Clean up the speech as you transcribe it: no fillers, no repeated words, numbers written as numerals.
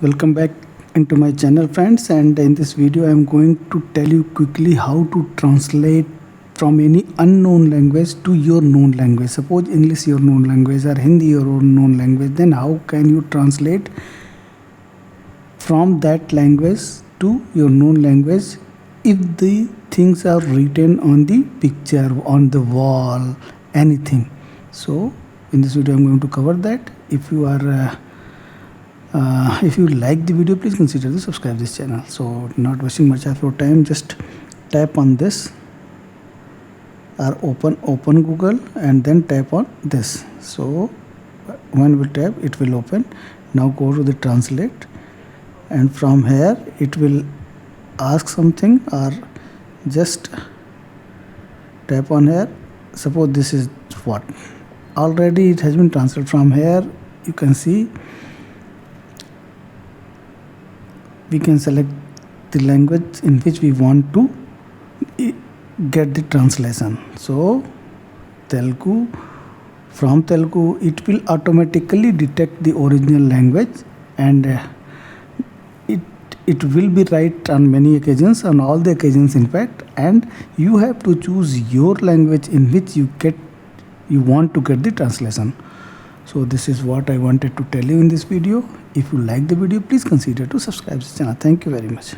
Welcome back into my channel, friends, and in this video I am going to tell you quickly how to translate from any unknown language to your known language. Suppose English your known language or Hindi your known language, then how can you translate from that language to your known language if the things are written on the picture, on the wall, anything. So in this video I'm going to cover that. If you like the video, please consider to subscribe this channel. So not wasting much of your time, just tap on this or open Google and then tap on this. So when we tap, it will open. Now go to the translate, and from here it will ask something, or just tap on here. Suppose this is what already it has been translated. From here you can see we can select the language in which we want to get the translation. So Telugu, from Telugu it will automatically detect the original language, and it will be right on many occasions, on all the occasions in fact, and you have to choose your language in which you want to get the translation. So this is what I wanted to tell you in this video. If you like the video, please consider to subscribe this channel. Thank you very much.